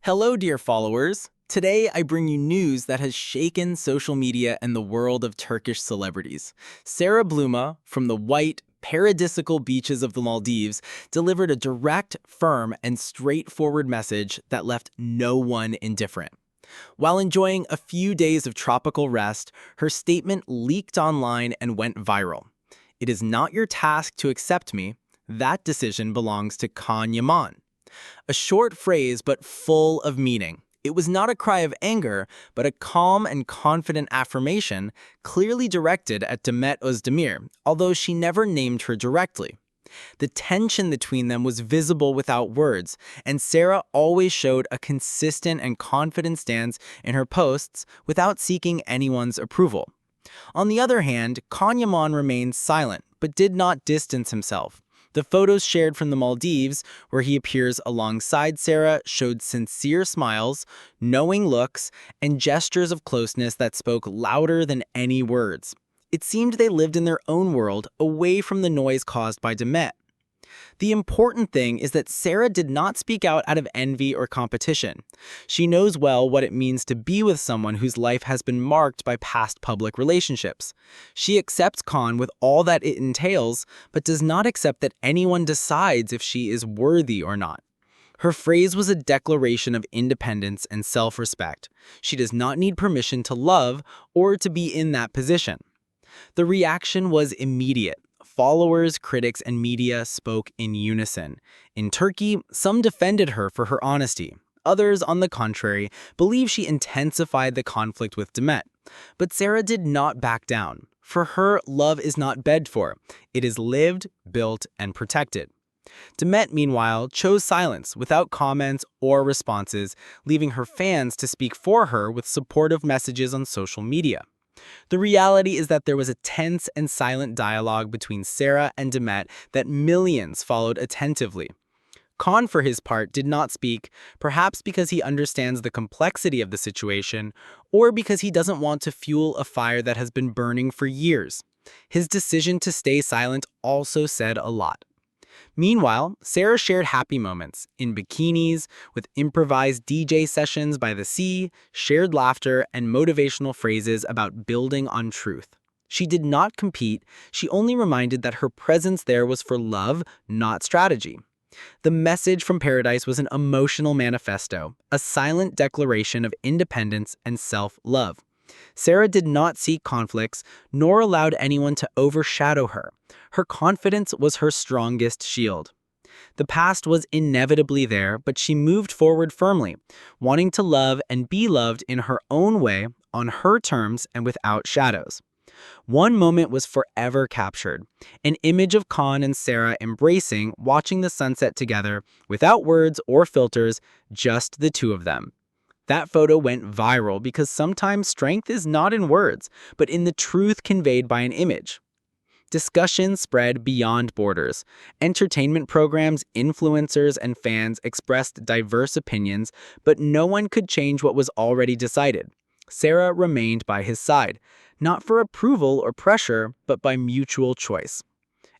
Hello, dear followers. Today, I bring you news that has shaken social media and the world of Turkish celebrities. Sarah Bluma, from the white, paradisical beaches of the Maldives, delivered a direct, firm, and straightforward message that left no one indifferent. While enjoying a few days of tropical rest, her statement leaked online and went viral. It is not your task to accept me. That decision belongs to Khan Yaman. A short phrase, but full of meaning. It was not a cry of anger, but a calm and confident affirmation, clearly directed at Demet Özdemir, although she never named her directly. The tension between them was visible without words, and Sarah always showed a consistent and confident stance in her posts without seeking anyone's approval. On the other hand, Kanyaman remained silent, but did not distance himself. The photos shared from the Maldives, where he appears alongside Sarah, showed sincere smiles, knowing looks, and gestures of closeness that spoke louder than any words. It seemed they lived in their own world, away from the noise caused by Demet. The important thing is that Sarah did not speak out of envy or competition. She knows well what it means to be with someone whose life has been marked by past public relationships. She accepts Khan with all that it entails, but does not accept that anyone decides if she is worthy or not. Her phrase was a declaration of independence and self-respect. She does not need permission to love or to be in that position. The reaction was immediate. Followers, critics, and media spoke in unison. In Turkey, some defended her for her honesty. Others, on the contrary, believe she intensified the conflict with Demet. But Sarah did not back down. For her, love is not begged for. It is lived, built, and protected. Demet, meanwhile, chose silence without comments or responses, leaving her fans to speak for her with supportive messages on social media. The reality is that there was a tense and silent dialogue between Sarah and Demet that millions followed attentively. Khan, for his part, did not speak, perhaps because he understands the complexity of the situation, or because he doesn't want to fuel a fire that has been burning for years. His decision to stay silent also said a lot. Meanwhile, Sarah shared happy moments in bikinis, with improvised DJ sessions by the sea, shared laughter, and motivational phrases about building on truth. She did not compete, she only reminded that her presence there was for love, not strategy. The message from Paradise was an emotional manifesto, a silent declaration of independence and self-love. Sarah did not seek conflicts, nor allowed anyone to overshadow her. Her confidence was her strongest shield. The past was inevitably there, but she moved forward firmly, wanting to love and be loved in her own way, on her terms, and without shadows. One moment was forever captured, an image of Khan and Sarah embracing, watching the sunset together, without words or filters, just the two of them. That photo went viral because sometimes strength is not in words, but in the truth conveyed by an image. Discussion spread beyond borders. Entertainment programs, influencers, and fans expressed diverse opinions, but no one could change what was already decided. Sarah remained by his side, not for approval or pressure, but by mutual choice.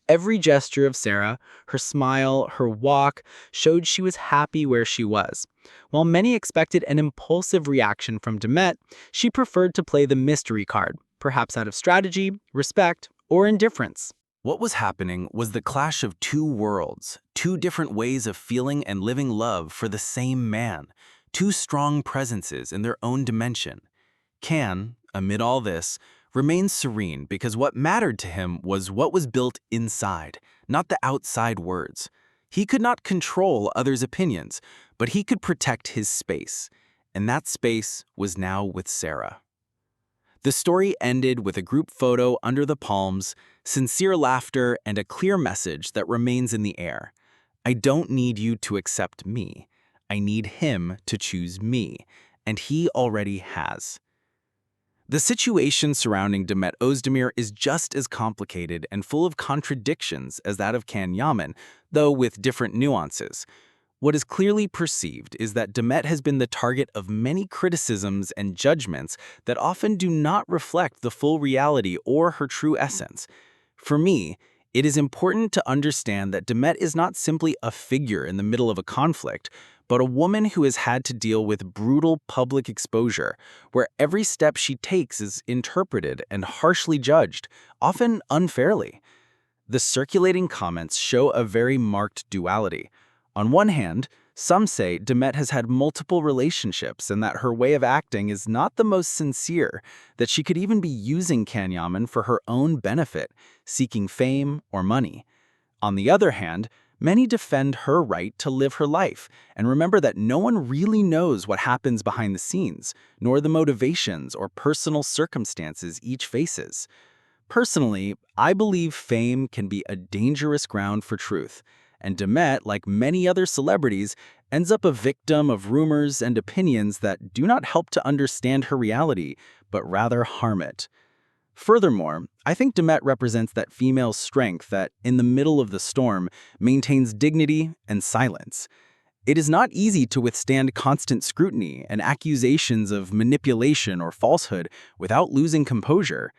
Every gesture of Sarah, her smile, her walk, showed she was happy where she was. While many expected an impulsive reaction from Demet, she preferred to play the mystery card, perhaps out of strategy, respect, or indifference. What was happening was the clash of two worlds, two different ways of feeling and living love for the same man, two strong presences in their own dimension. Can, amid all this, remain serene because what mattered to him was what was built inside, not the outside words. He could not control others' opinions, but he could protect his space, and that space was now with Sarah. The story ended with a group photo under the palms, sincere laughter, and a clear message that remains in the air. I don't need you to accept me. I need him to choose me, and he already has. The situation surrounding Demet Özdemir is just as complicated and full of contradictions as that of Can Yaman, though with different nuances. What is clearly perceived is that Demet has been the target of many criticisms and judgments that often do not reflect the full reality or her true essence. For me, it is important to understand that Demet is not simply a figure in the middle of a conflict, but a woman who has had to deal with brutal public exposure, where every step she takes is interpreted and harshly judged, often unfairly. The circulating comments show a very marked duality. On one hand, some say Demet has had multiple relationships and that her way of acting is not the most sincere, that she could even be using Yaman for her own benefit, seeking fame or money. On the other hand, many defend her right to live her life and remember that no one really knows what happens behind the scenes, nor the motivations or personal circumstances each faces. Personally, I believe fame can be a dangerous ground for truth, and Demet, like many other celebrities, ends up a victim of rumors and opinions that do not help to understand her reality, but rather harm it. Furthermore, I think Demet represents that female strength that, in the middle of the storm, maintains dignity and silence. It is not easy to withstand constant scrutiny and accusations of manipulation or falsehood without losing composure.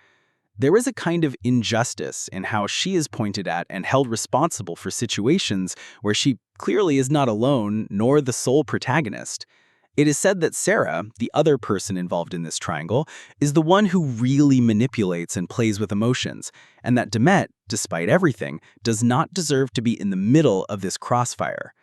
There is a kind of injustice in how she is pointed at and held responsible for situations where she clearly is not alone nor the sole protagonist. It is said that Sarah, the other person involved in this triangle, is the one who really manipulates and plays with emotions, and that Demet, despite everything, does not deserve to be in the middle of this crossfire.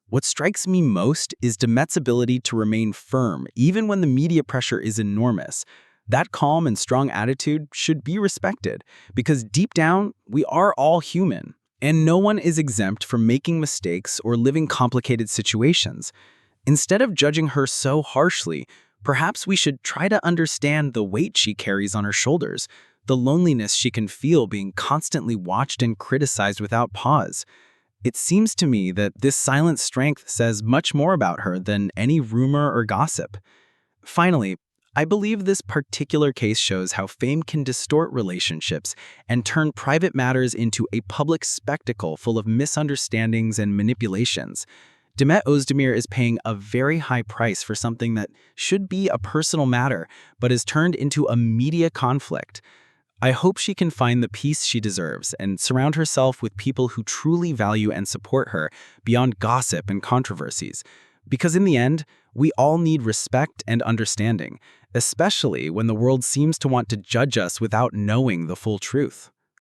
What strikes me most is Demet's ability to remain firm even when the media pressure is enormous. That calm and strong attitude should be respected, because deep down, we are all human, and no one is exempt from making mistakes or living complicated situations. Instead of judging her so harshly, perhaps we should try to understand the weight she carries on her shoulders, the loneliness she can feel being constantly watched and criticized without pause. It seems to me that this silent strength says much more about her than any rumor or gossip. Finally, I believe this particular case shows how fame can distort relationships and turn private matters into a public spectacle full of misunderstandings and manipulations. Demet Özdemir is paying a very high price for something that should be a personal matter, but is turned into a media conflict. I hope she can find the peace she deserves and surround herself with people who truly value and support her beyond gossip and controversies. Because in the end, we all need respect and understanding, especially when the world seems to want to judge us without knowing the full truth.